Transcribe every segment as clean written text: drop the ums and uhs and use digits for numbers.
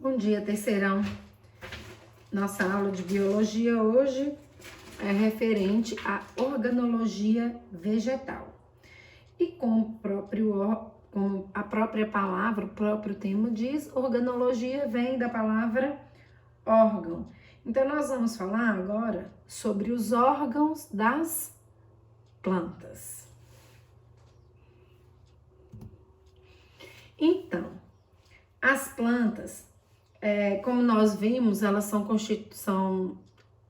Bom dia, terceirão. Nossa aula de biologia hoje é referente à organologia vegetal. E como a própria palavra, o próprio termo diz, organologia vem da palavra órgão. Então, nós vamos falar agora sobre os órgãos das plantas. Então, as plantas, como nós vimos, elas são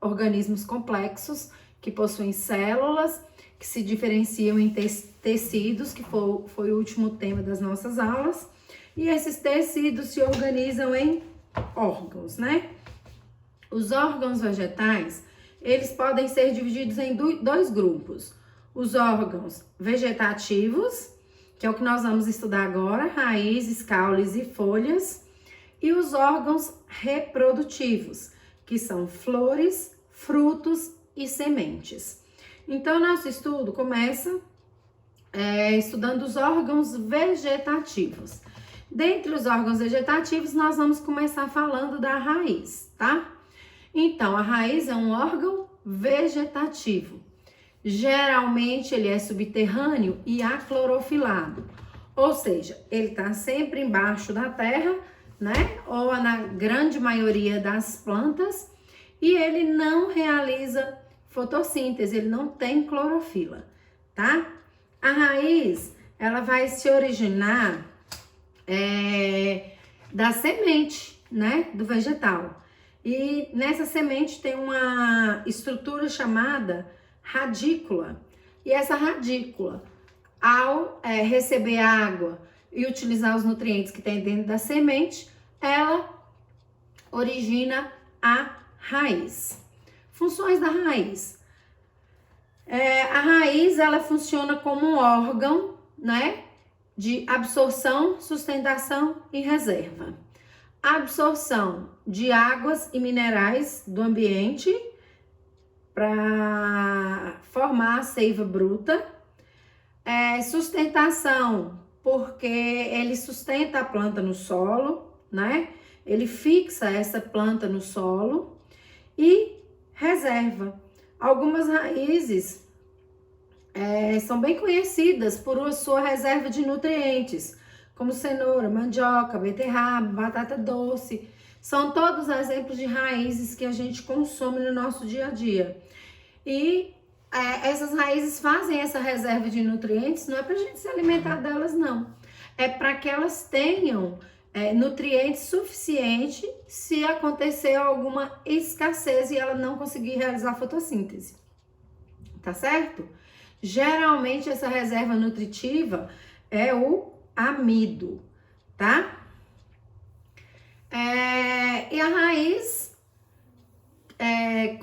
organismos complexos que possuem células, que se diferenciam em tecidos, que foi o último tema das nossas aulas, e esses tecidos se organizam em órgãos, né? Os órgãos vegetais, eles podem ser divididos em dois grupos. Os órgãos vegetativos, que é o que nós vamos estudar agora, raízes, caules e folhas, e os órgãos reprodutivos, que são flores, frutos e sementes. Então, nosso estudo começa estudando os órgãos vegetativos. Dentre os órgãos vegetativos, nós vamos começar falando da raiz, tá? Então, a raiz é um órgão vegetativo. Geralmente, ele é subterrâneo e aclorofilado, ou seja, ele está sempre embaixo da terra, né? Ou na grande maioria das plantas, e ele não realiza fotossíntese, ele não tem clorofila, tá? A raiz, ela vai se originar da semente, né? Do vegetal. E nessa semente tem uma estrutura chamada radícula. E essa radícula, ao receber água e utilizar os nutrientes que tem dentro da semente, ela origina a raiz. Funções da raiz. A raiz, ela funciona como um órgão, né, de absorção, sustentação e reserva. Absorção de águas e minerais do ambiente para formar a seiva bruta. Sustentação, porque ele sustenta a planta no solo, né? Ele fixa essa planta no solo. E reserva. Algumas raízes são bem conhecidas por sua reserva de nutrientes, como cenoura, mandioca, beterraba, batata doce. São todos exemplos de raízes que a gente consome no nosso dia a dia. E essas raízes fazem essa reserva de nutrientes, não é para a gente se alimentar delas, não. É para que elas tenham nutrientes suficientes se acontecer alguma escassez e ela não conseguir realizar fotossíntese. Tá certo? Geralmente essa reserva nutritiva é o amido, tá? E a raiz,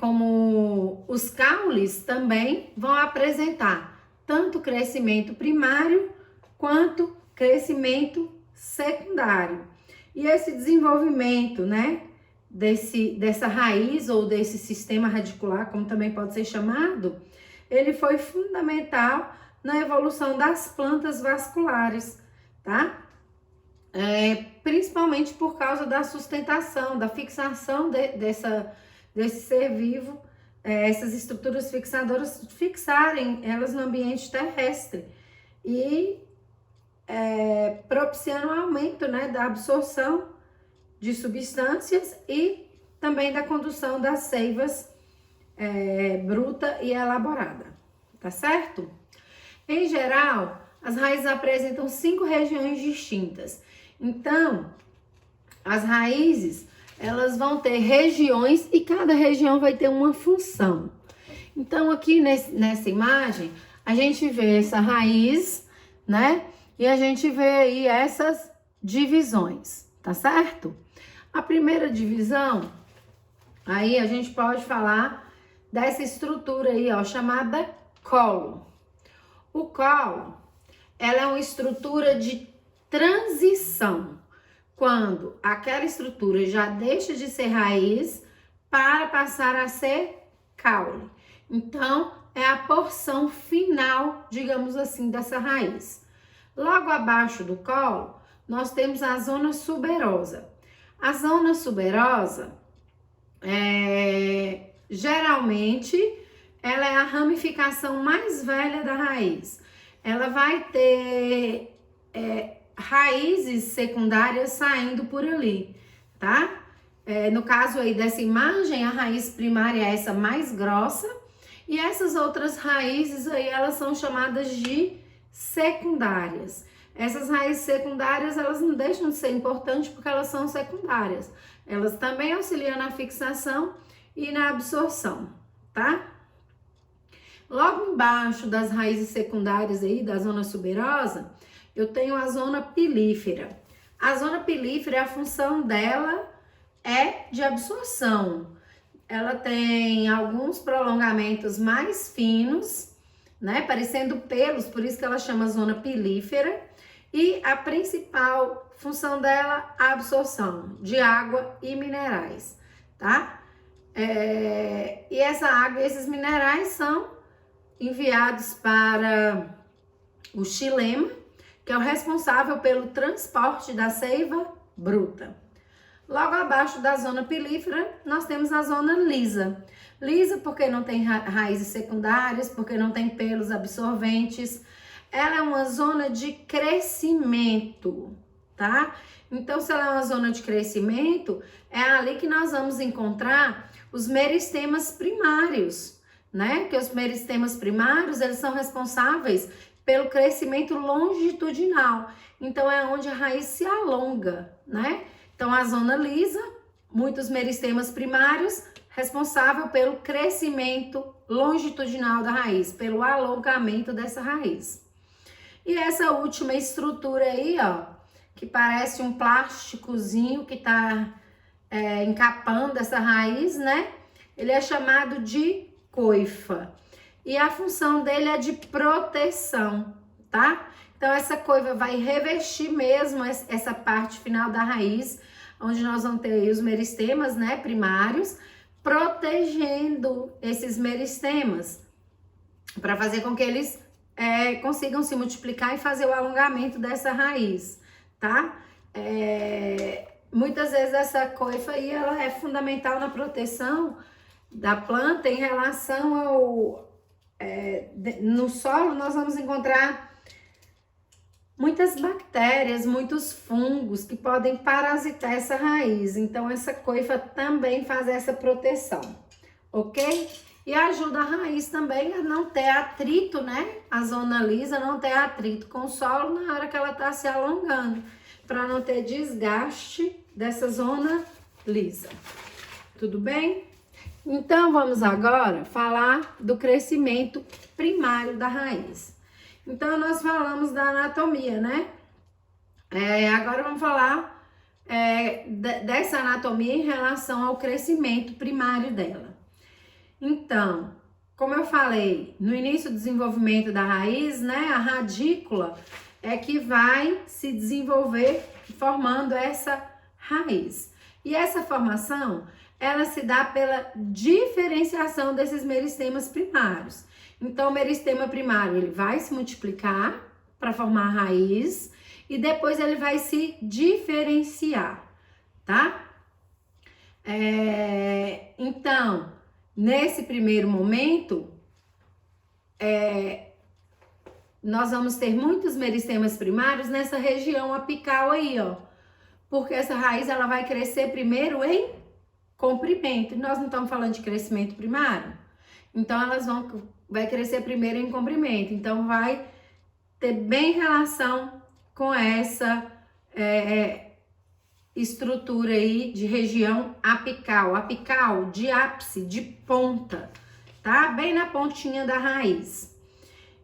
como os caules, também vão apresentar tanto crescimento primário quanto crescimento secundário. E esse desenvolvimento, né, dessa raiz ou desse sistema radicular, como também pode ser chamado, ele foi fundamental na evolução das plantas vasculares, tá? Principalmente por causa da sustentação, da fixação desse ser vivo, essas estruturas fixadoras fixarem elas no ambiente terrestre e propiciando um aumento, né, da absorção de substâncias e também da condução das seivas bruta e elaborada, tá certo? Em geral, as raízes apresentam 5 regiões distintas. Então, as raízes, elas vão ter regiões e cada região vai ter uma função. Então, aqui nessa imagem, a gente vê essa raiz, né? E a gente vê aí essas divisões, tá certo? A primeira divisão, aí a gente pode falar dessa estrutura aí, ó, chamada colo. O colo, ela é uma estrutura de transição, quando aquela estrutura já deixa de ser raiz para passar a ser caule. Então, é a porção final, digamos assim, dessa raiz. Logo abaixo do colo, nós temos a zona suberosa. A zona suberosa, geralmente, ela é a ramificação mais velha da raiz. Ela vai ter raízes secundárias saindo por ali, tá? No caso aí dessa imagem, a raiz primária é essa mais grossa, e essas outras raízes aí, elas são chamadas de secundárias. Essas raízes secundárias, elas não deixam de ser importantes porque elas são secundárias. Elas também auxiliam na fixação e na absorção, tá? Logo embaixo das raízes secundárias aí, da zona suberosa, eu tenho a zona pilífera. A zona pilífera, a função dela é de absorção. Ela tem alguns prolongamentos mais finos, né, parecendo pelos, por isso que ela chama zona pilífera. E a principal função dela, a absorção de água e minerais, tá? E essa água e esses minerais são enviados para o xilema, que é o responsável pelo transporte da seiva bruta. Logo abaixo da zona pilífera, nós temos a zona lisa. Lisa porque não tem raízes secundárias, porque não tem pelos absorventes. Ela é uma zona de crescimento, tá? Então, se ela é uma zona de crescimento, é ali que nós vamos encontrar os meristemas primários, né? Que os meristemas primários, eles são responsáveis pelo crescimento longitudinal. Então, é onde a raiz se alonga, né? Então, a zona lisa, muitos meristemas primários, responsável pelo crescimento longitudinal da raiz, pelo alongamento dessa raiz. E essa última estrutura aí, ó, que parece um plásticozinho que tá encapando essa raiz, né? Ele é chamado de coifa. E a função dele é de proteção, tá? Então, essa coifa vai revestir mesmo essa parte final da raiz, onde nós vamos ter aí os meristemas, né, primários, protegendo esses meristemas, para fazer com que eles consigam se multiplicar e fazer o alongamento dessa raiz, tá? Muitas vezes essa coifa aí, ela é fundamental na proteção da planta em relação ao... no solo nós vamos encontrar muitas bactérias, muitos fungos que podem parasitar essa raiz. Então, essa coifa também faz essa proteção, ok? E ajuda a raiz também a não ter atrito, né? A zona lisa não ter atrito com o solo na hora que ela tá se alongando, para não ter desgaste dessa zona lisa. Tudo bem? Então, vamos agora falar do crescimento primário da raiz. Então, nós falamos da anatomia, né? Agora vamos falar dessa anatomia em relação ao crescimento primário dela. Então, como eu falei, no início do desenvolvimento da raiz, né? A radícula é que vai se desenvolver formando essa raiz. E essa formação, ela se dá pela diferenciação desses meristemas primários. Então, o meristema primário, ele vai se multiplicar para formar a raiz e depois ele vai se diferenciar, tá? Então, nesse primeiro momento, nós vamos ter muitos meristemas primários nessa região apical aí, ó. Porque essa raiz, ela vai crescer primeiro em comprimento. E nós não estamos falando de crescimento primário? Então, vai crescer primeiro em comprimento. Então, vai ter bem relação com essa estrutura aí de região apical. Apical, de ápice, de ponta, tá? Bem na pontinha da raiz.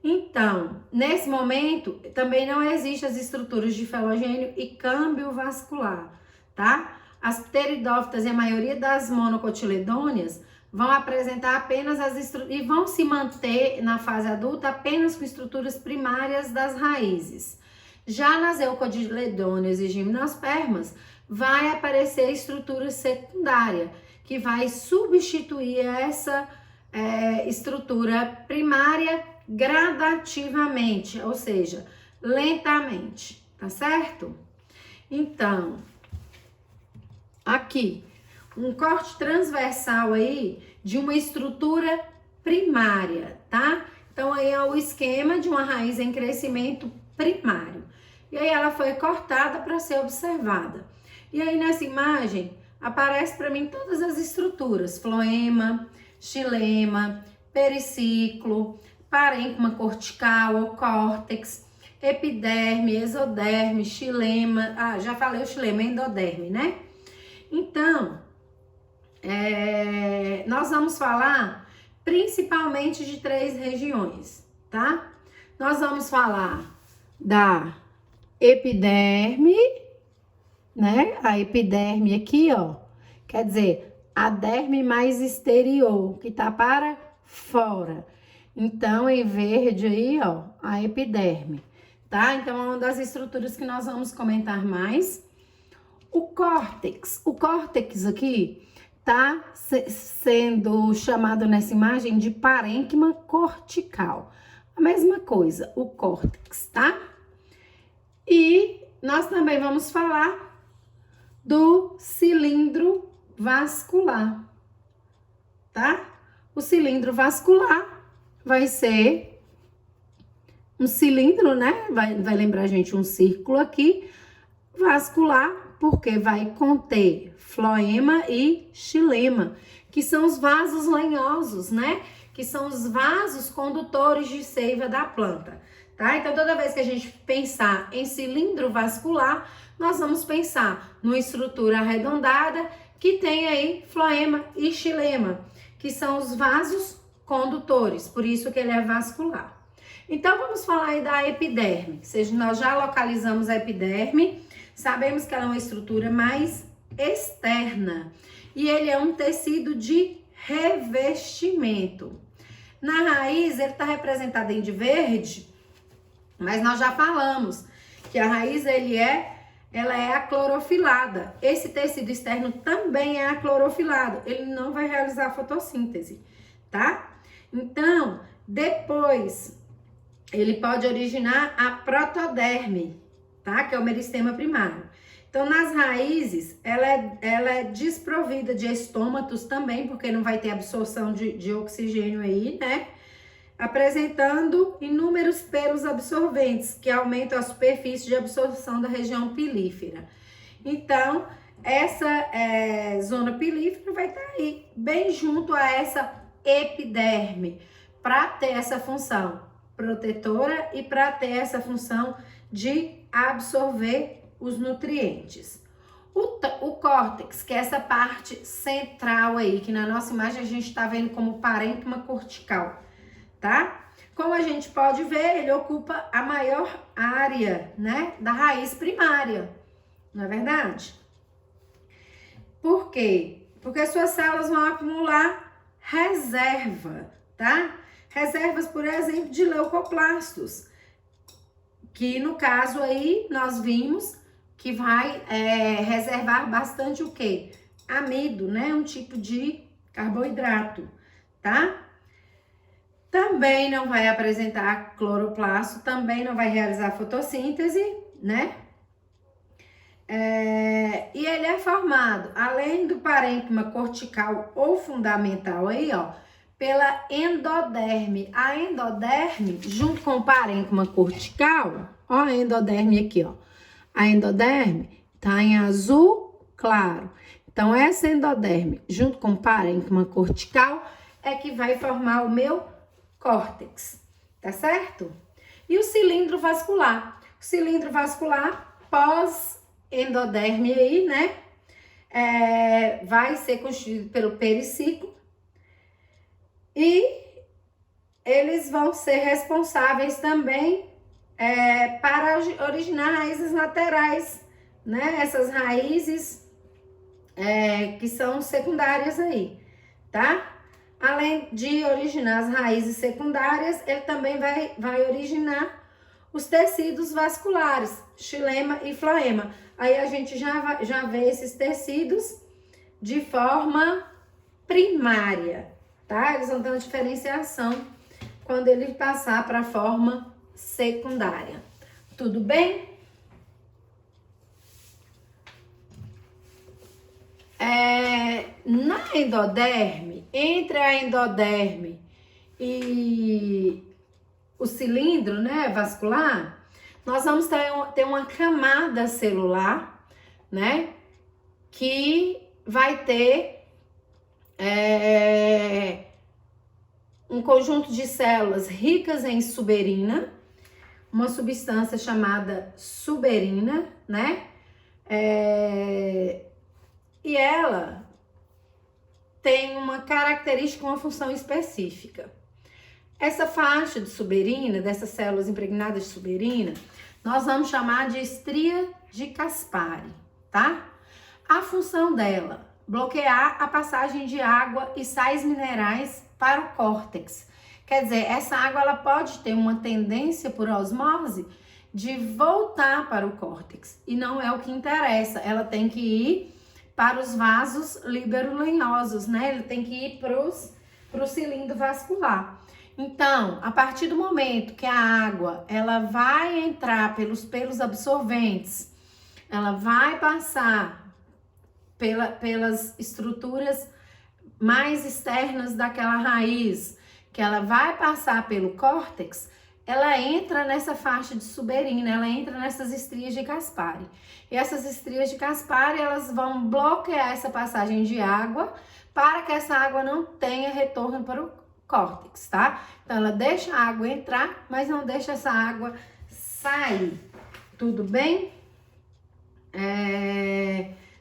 Então, nesse momento, também não existem as estruturas de filogênio e câmbio vascular, tá? As pteridófitas e a maioria das monocotiledôneas vão apresentar apenas e vão se manter na fase adulta apenas com estruturas primárias das raízes. Já nas eucotiledôneas e gimnospermas, vai aparecer estrutura secundária, que vai substituir essa estrutura primária gradativamente, ou seja, lentamente, tá certo? Então, aqui, um corte transversal aí de uma estrutura primária, tá? Então, aí é o esquema de uma raiz em crescimento primário. E aí ela foi cortada para ser observada. E aí nessa imagem aparece para mim todas as estruturas: floema, xilema, periciclo, parênquima cortical ou córtex, epiderme, exoderme, xilema. Ah, já falei o xilema, endoderme, né? Então, nós vamos falar principalmente de 3 regiões, tá? Nós vamos falar da epiderme, né? A epiderme aqui, ó, quer dizer, a derme mais exterior, que tá para fora. Então, em verde aí, ó, a epiderme, tá? Então, é uma das estruturas que nós vamos comentar mais. O córtex aqui tá sendo chamado nessa imagem de parênquima cortical. A mesma coisa, o córtex, tá? E nós também vamos falar do cilindro vascular, tá? O cilindro vascular vai ser um cilindro, né? Vai lembrar a gente um círculo aqui, vascular, porque vai conter floema e xilema, que são os vasos lenhosos, né? Que são os vasos condutores de seiva da planta, tá? Então, toda vez que a gente pensar em cilindro vascular, nós vamos pensar numa estrutura arredondada que tem aí floema e xilema, que são os vasos condutores, por isso que ele é vascular. Então, vamos falar aí da epiderme. Ou seja, nós já localizamos a epiderme, sabemos que ela é uma estrutura mais externa e ele é um tecido de revestimento. Na raiz, ele está representado em de verde, mas nós já falamos que a raiz ela é aclorofilada. Esse tecido externo também é aclorofilado, ele não vai realizar fotossíntese, tá? Então, depois, ele pode originar a protoderme, tá? Que é o meristema primário. Então, nas raízes, ela é desprovida de estômatos também, porque não vai ter absorção de oxigênio aí, né? Apresentando inúmeros pelos absorventes, que aumentam a superfície de absorção da região pilífera. Então, essa zona pilífera vai estar aí, bem junto a essa epiderme, para ter essa função protetora e para ter essa função de absorver os nutrientes. O córtex, que é essa parte central aí, que na nossa imagem a gente está vendo como parênquima cortical, tá? Como a gente pode ver, ele ocupa a maior área, né, da raiz primária, não é verdade? Por quê? Porque suas células vão acumular reserva, tá? Reservas, por exemplo, de leucoplastos, que no caso aí nós vimos que vai reservar bastante o quê? Amido, né? Um tipo de carboidrato, tá? Também não vai apresentar cloroplasto, também não vai realizar fotossíntese, né? E ele é formado, além do parênquima cortical ou fundamental aí, ó, pela endoderme. A endoderme, junto com o parênquima cortical, ó a endoderme aqui, ó. A endoderme tá em azul claro. Então, essa endoderme, junto com o parênquima cortical, é que vai formar o meu córtex, tá certo? E o cilindro vascular? O cilindro vascular, pós-endoderme aí, né? Vai ser constituído pelo periciclo e eles vão ser responsáveis também para originar raízes laterais, né? Essas raízes que são secundárias aí, tá? Além de originar as raízes secundárias, ele também vai originar os tecidos vasculares, xilema e floema. Aí a gente já vê esses tecidos de forma primária, tá? Eles vão ter uma diferenciação quando ele passar para a forma secundária. Tudo bem? Na endoderme, entre a endoderme e o cilindro, né, vascular, nós vamos ter uma camada celular, né, que vai ter um conjunto de células ricas em suberina, uma substância chamada suberina, né, e ela tem uma característica, uma função específica. Essa faixa de suberina, dessas células impregnadas de suberina, nós vamos chamar de estria de Caspari, tá? A função dela, bloquear a passagem de água e sais minerais para o córtex. Quer dizer, essa água ela pode ter uma tendência por osmose de voltar para o córtex. E não é o que interessa, ela tem que ir para os vasos liberolenhosos, né? Ele tem que ir para o cilindro vascular. Então, a partir do momento que a água ela vai entrar pelos pelos absorventes, ela vai passar pelas estruturas mais externas daquela raiz, que ela vai passar pelo córtex, ela entra nessa faixa de suberina, ela entra nessas estrias de Caspari. E essas estrias de Caspari, elas vão bloquear essa passagem de água para que essa água não tenha retorno para o córtex, tá? Então, ela deixa a água entrar, mas não deixa essa água sair. Tudo bem?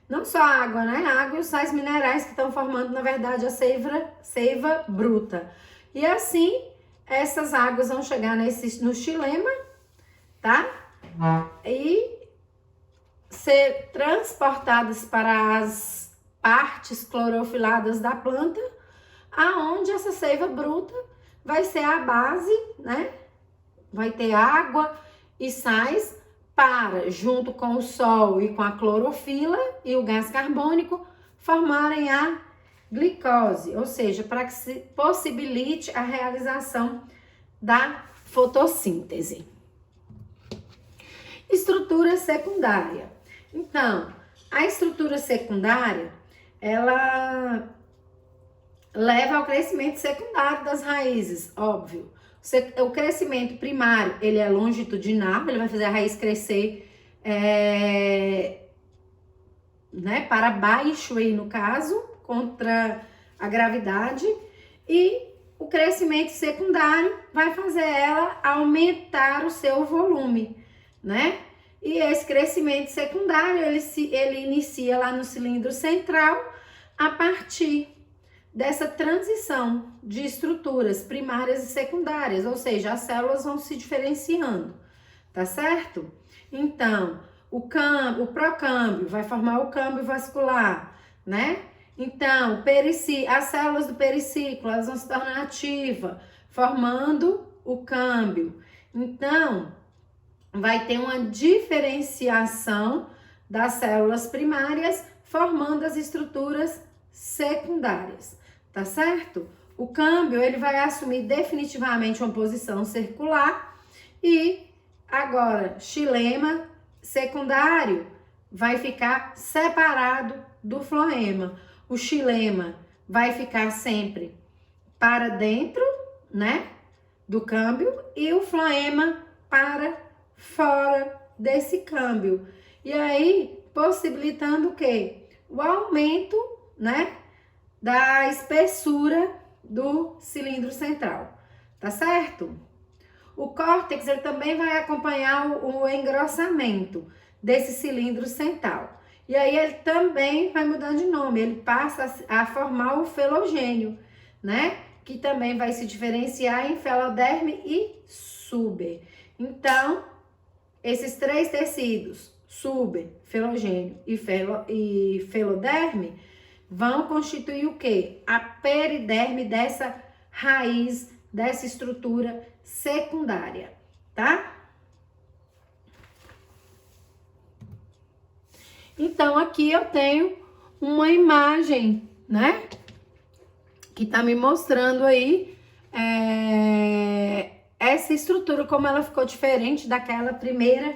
Não só a água, né? A água e os sais minerais que estão formando, na verdade, a seiva bruta. E assim, essas águas vão chegar no xilema, tá? E ser transportadas para as partes clorofiladas da planta, aonde essa seiva bruta vai ser a base, né? Vai ter água e sais para, junto com o sol e com a clorofila e o gás carbônico, formarem a glicose, ou seja, para que se possibilite a realização da fotossíntese. Estrutura secundária. Então, a estrutura secundária, ela leva ao crescimento secundário das raízes, óbvio. O crescimento primário, ele é longitudinal, ele vai fazer a raiz crescer né, para baixo aí no caso, contra a gravidade, e o crescimento secundário vai fazer ela aumentar o seu volume, né? E esse crescimento secundário, ele inicia lá no cilindro central a partir dessa transição de estruturas primárias e secundárias, ou seja, as células vão se diferenciando, tá certo? Então, o procâmbio vai formar o câmbio vascular, né? Então, as células do periciclo, elas vão se tornar ativas, formando o câmbio. Então, vai ter uma diferenciação das células primárias, formando as estruturas secundárias, tá certo? O câmbio, ele vai assumir definitivamente uma posição circular e agora, xilema secundário vai ficar separado do floema. O xilema vai ficar sempre para dentro, né, do câmbio e o floema para fora desse câmbio. E aí, possibilitando o quê? O aumento, né, da espessura do cilindro central, tá certo? O córtex, ele também vai acompanhar o engrossamento desse cilindro central. E aí, ele também vai mudar de nome, ele passa a formar o felogênio, né? Que também vai se diferenciar em feloderme e suber. Então, esses três tecidos, suber, felogênio e feloderme, vão constituir o quê? A periderme dessa raiz, dessa estrutura secundária, tá? Então, aqui eu tenho uma imagem, né? Que tá me mostrando aí essa estrutura, como ela ficou diferente daquela primeira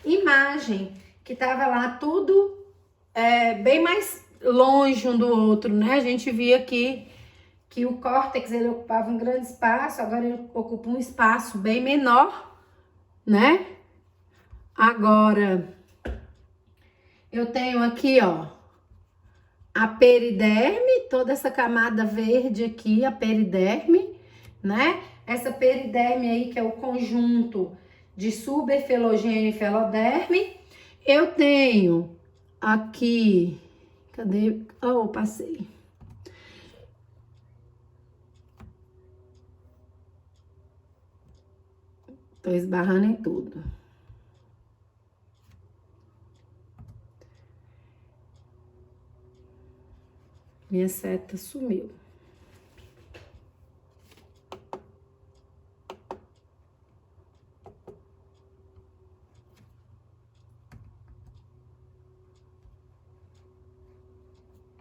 imagem, que tava lá tudo bem mais longe um do outro, né? A gente via aqui que o córtex, ele ocupava um grande espaço, agora ele ocupa um espaço bem menor, né? Agora, eu tenho aqui, ó, a periderme, toda essa camada verde aqui, a periderme, né? Essa periderme aí, que é o conjunto de subefelogênio e feloderme. Eu tenho aqui, cadê? Oh, passei. Tô esbarrando em tudo. Minha seta sumiu.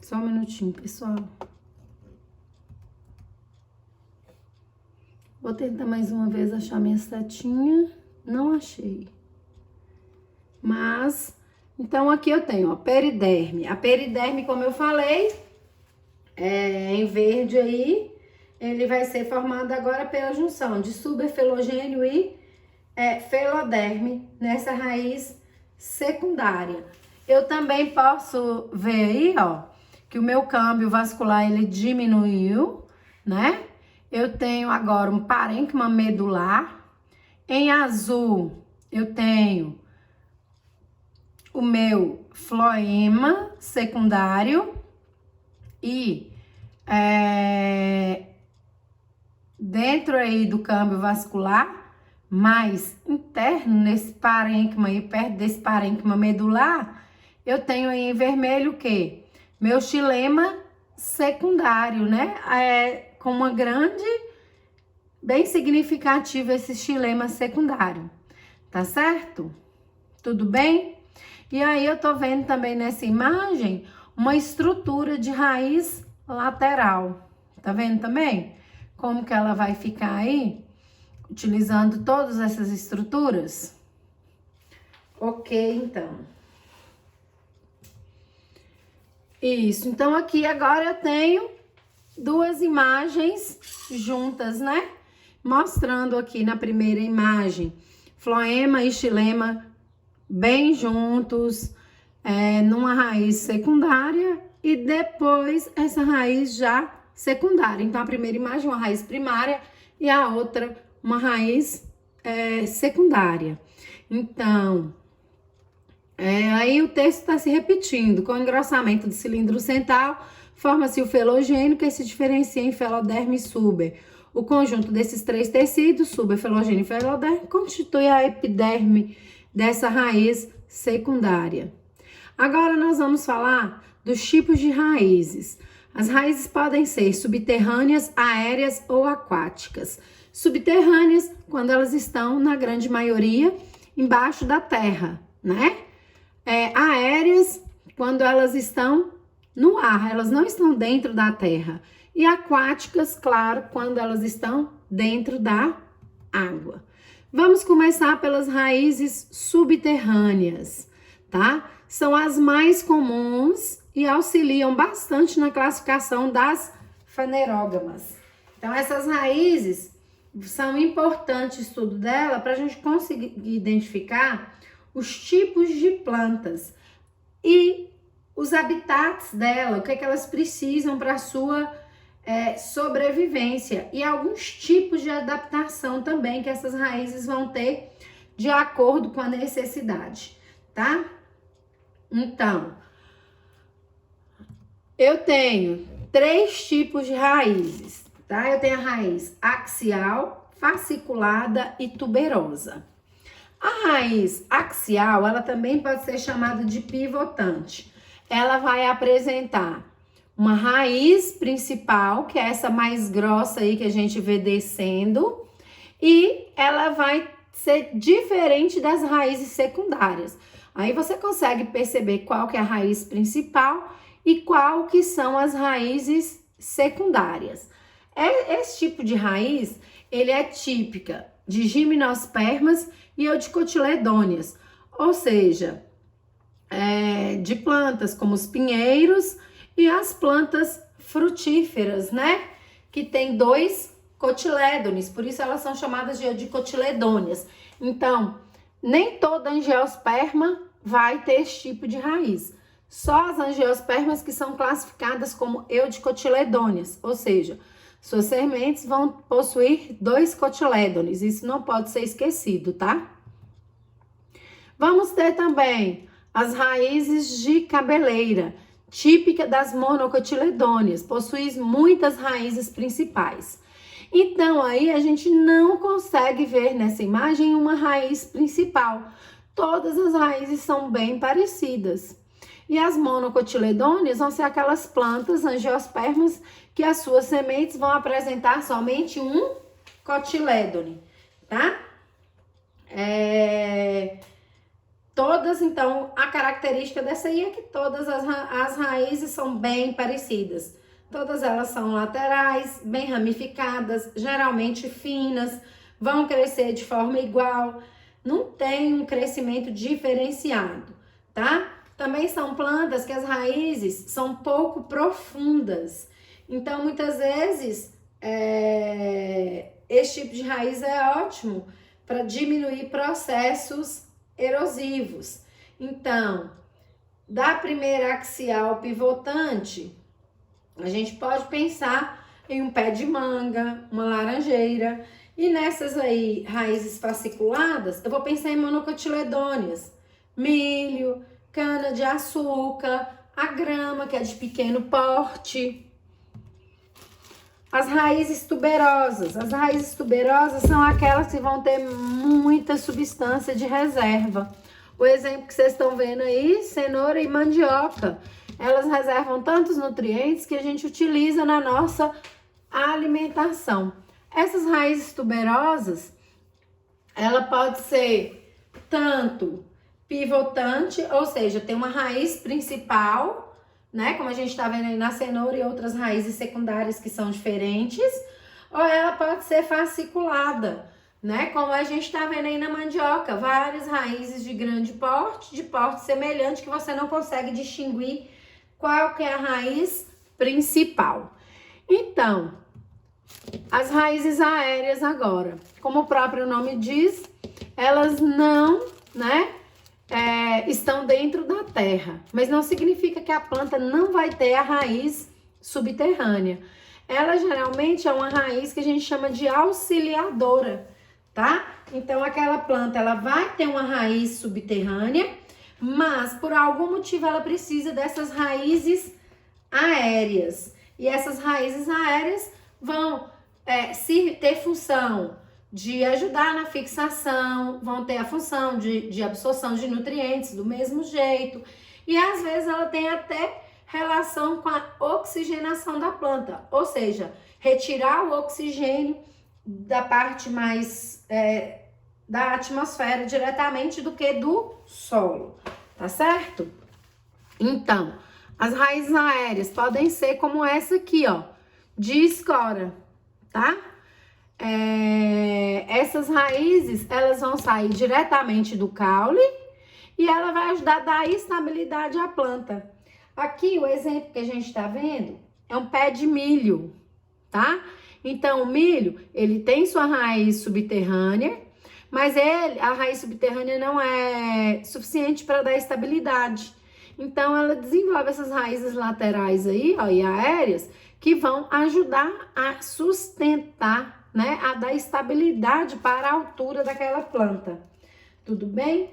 Só um minutinho, pessoal. Vou tentar mais uma vez achar minha setinha. Não achei. Mas, então aqui eu tenho, ó, periderme. A periderme, como eu falei, em verde aí, ele vai ser formado agora pela junção de subefelogênio e feloderme nessa raiz secundária. Eu também posso ver aí, ó, que o meu câmbio vascular, ele diminuiu, né? Eu tenho agora um parênquima medular. Em azul, eu tenho o meu floema secundário e dentro aí do câmbio vascular, mais interno nesse parênquima aí, perto desse parênquima medular, eu tenho aí em vermelho o quê? Meu xilema secundário, né? Com uma grande, bem significativa esse xilema secundário, tá certo? Tudo bem? E aí eu tô vendo também nessa imagem uma estrutura de raiz lateral, tá vendo também? Como que ela vai ficar aí, utilizando todas essas estruturas? Ok, então. Isso, então aqui agora eu tenho duas imagens juntas, né? Mostrando aqui na primeira imagem, floema e xilema bem juntos, numa raiz secundária, e depois essa raiz já secundária. Então, a primeira imagem uma raiz primária e a outra uma raiz secundária. Então, aí o texto está se repetindo. Com o engrossamento do cilindro central, forma-se o felogênio, que se diferencia em feloderme e suber. O conjunto desses três tecidos, suber, felogênio e feloderme, constitui a epiderme dessa raiz secundária. Agora nós vamos falar dos tipos de raízes. As raízes podem ser subterrâneas, aéreas ou aquáticas. Subterrâneas, quando elas estão, na grande maioria, embaixo da terra, né? Aéreas, quando elas estão no ar, elas não estão dentro da terra. E aquáticas, claro, quando elas estão dentro da água. Vamos começar pelas raízes subterrâneas, tá? São as mais comuns e auxiliam bastante na classificação das fanerógamas. Então, essas raízes são importantes o estudo dela para a gente conseguir identificar os tipos de plantas e os habitats dela, o que é que elas precisam para a sua sobrevivência, e alguns tipos de adaptação também que essas raízes vão ter de acordo com a necessidade, tá? Então, eu tenho 3 tipos de raízes, tá? Eu tenho a raiz axial, fasciculada e tuberosa. A raiz axial, ela também pode ser chamada de pivotante. Ela vai apresentar uma raiz principal, que é essa mais grossa aí que a gente vê descendo, e ela vai ser diferente das raízes secundárias. Aí você consegue perceber qual que é a raiz principal e qual que são as raízes secundárias. Esse tipo de raiz, ele é típica de gimnospermas e eudicotiledôneas, ou seja, de plantas como os pinheiros E as plantas frutíferas, né? Que tem 2 cotilédones, por isso elas são chamadas de cotiledôneas. Então, nem toda angiosperma vai ter esse tipo de raiz. Só as angiospermas que são classificadas como eudicotiledôneas, ou seja, suas sementes vão possuir 2 cotilédones. Isso não pode ser esquecido, tá? Vamos ter também as raízes de cabeleira, típica das monocotiledôneas, possui muitas raízes principais. Então, aí a gente não consegue ver nessa imagem uma raiz principal. Todas as raízes são bem parecidas. E as monocotiledôneas vão ser aquelas plantas angiospermas que as suas sementes vão apresentar somente um cotilédone, tá? Todas, então, a característica dessa aí é que todas as raízes são bem parecidas. Todas elas são laterais, bem ramificadas, geralmente finas, vão crescer de forma igual, não tem um crescimento diferenciado, tá? Também são plantas que as raízes são pouco profundas. Então, muitas vezes, esse tipo de raiz é ótimo para diminuir processos erosivos. Então, da primeira axial pivotante, a gente pode pensar em um pé de manga, uma laranjeira. E nessas aí, raízes fasciculadas, eu vou pensar em monocotiledôneas, milho, cana-de-açúcar, a grama, que é de pequeno porte. As raízes tuberosas. As raízes tuberosas são aquelas que vão ter muita substância de reserva. O exemplo que vocês estão vendo aí, cenoura e mandioca. Elas reservam tantos nutrientes que a gente utiliza na nossa alimentação. Essas raízes tuberosas, ela pode ser tanto pivotante, ou seja, tem uma raiz principal, né? Como a gente tá vendo aí na cenoura e outras raízes secundárias que são diferentes, ou ela pode ser fasciculada, né? Como a gente tá vendo aí na mandioca, várias raízes de grande porte, de porte semelhante, que você não consegue distinguir qual que é a raiz principal. Então, as raízes aéreas agora, como o próprio nome diz, elas não, né, estão dentro da terra, mas não significa que a planta não vai ter a raiz subterrânea. Ela geralmente é uma raiz que a gente chama de auxiliadora, tá? Então, aquela planta, ela vai ter uma raiz subterrânea, mas por algum motivo ela precisa dessas raízes aéreas. E essas raízes aéreas vão ter função de ajudar na fixação, vão ter a função de absorção de nutrientes do mesmo jeito. E às vezes ela tem até relação com a oxigenação da planta, ou seja, retirar o oxigênio da parte mais da atmosfera diretamente do que do solo, tá certo? Então, as raízes aéreas podem ser como essa aqui, ó, de escora, tá? Essas raízes, elas vão sair diretamente do caule e ela vai ajudar a dar estabilidade à planta. Aqui, o exemplo que a gente tá vendo é um pé de milho, tá? Então, o milho, ele tem sua raiz subterrânea, mas a raiz subterrânea não é suficiente para dar estabilidade. Então, ela desenvolve essas raízes laterais aí, ó, e aéreas, que vão ajudar a sustentar, né, a dar estabilidade para a altura daquela planta. Tudo bem?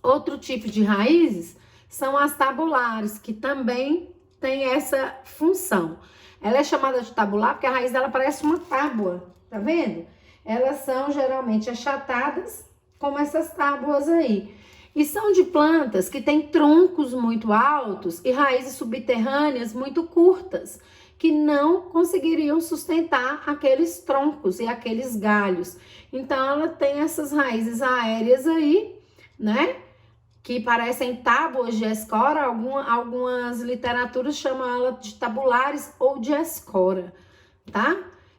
Outro tipo de raízes são as tabulares, que também tem essa função. Ela é chamada de tabular porque a raiz dela parece uma tábua, tá vendo? Elas são geralmente achatadas, como essas tábuas aí. E são de plantas que têm troncos muito altos e raízes subterrâneas muito curtas, que não conseguiriam sustentar aqueles troncos e aqueles galhos. Então, ela tem essas raízes aéreas aí, né? Que parecem tábuas de escora, algumas literaturas chamam ela de tabulares ou de escora, tá?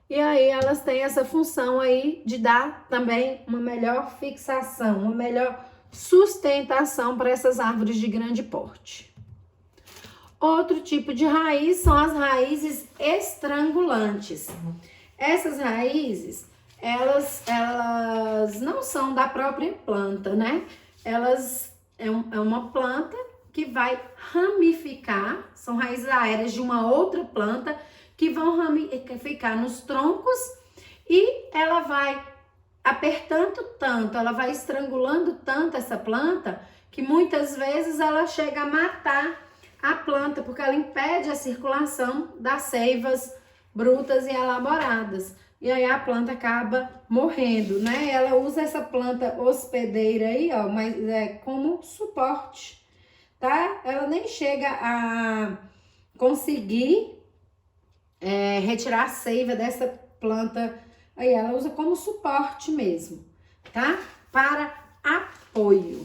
E aí elas têm essa função aí de dar também uma melhor fixação, uma melhor sustentação para essas árvores de grande porte. Outro tipo de raiz são as raízes estrangulantes. Essas raízes, elas não são da própria planta, né? Elas é uma planta que vai ramificar, são raízes aéreas de uma outra planta que vão ramificar nos troncos e ela vai apertando tanto, ela vai estrangulando tanto essa planta que muitas vezes ela chega a matar a planta, porque ela impede a circulação das seivas brutas e elaboradas. E aí a planta acaba morrendo, né? Ela usa essa planta hospedeira aí, ó, mas é como suporte, tá? Ela nem chega a conseguir retirar a seiva dessa planta aí, ela usa como suporte mesmo, tá? Para apoio.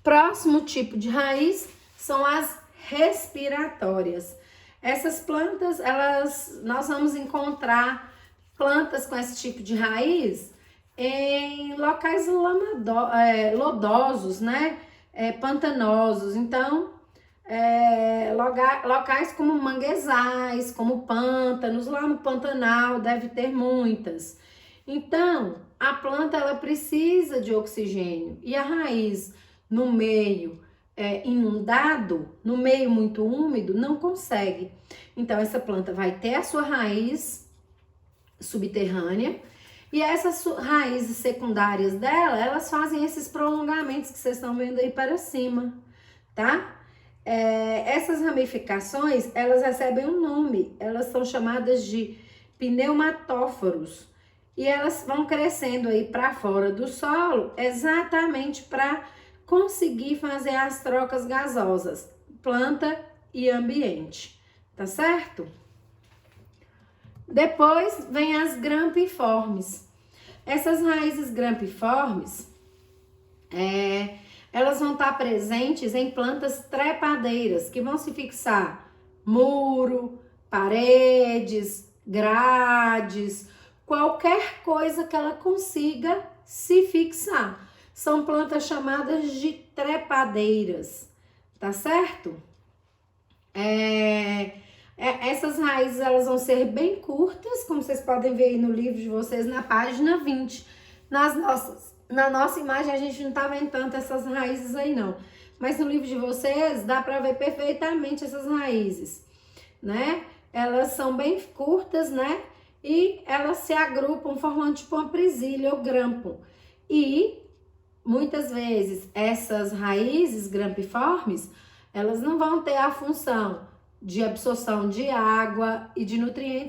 Próximo tipo de raiz são as respiratórias. Essas plantas, nós vamos encontrar plantas com esse tipo de raiz em locais lodosos, né? Pantanosos. Então, locais como manguezais, como pântanos, lá no Pantanal deve ter muitas. Então, a planta ela precisa de oxigênio e a raiz no meio inundado, no meio muito úmido, não consegue. Então, essa planta vai ter a sua raiz subterrânea e essas raízes secundárias dela, elas fazem esses prolongamentos que vocês estão vendo aí para cima, tá? Essas ramificações, elas recebem um nome, elas são chamadas de pneumatóforos e elas vão crescendo aí para fora do solo exatamente para conseguir fazer as trocas gasosas, planta e ambiente, tá certo? Depois vem as grampiformes. Essas raízes grampiformes, elas vão estar presentes em plantas trepadeiras, que vão se fixar muro, paredes, grades, qualquer coisa que ela consiga se fixar. São plantas chamadas de trepadeiras, tá certo? Essas raízes, elas vão ser bem curtas, como vocês podem ver aí no livro de vocês, na página 20. Na nossa imagem, a gente não tá vendo tanto essas raízes aí, não. Mas no livro de vocês, dá para ver perfeitamente essas raízes, né? Elas são bem curtas, né? E elas se agrupam formando tipo uma presilha ou grampo. E muitas vezes essas raízes grampiformes, elas não vão ter a função de absorção de água e de nutrientes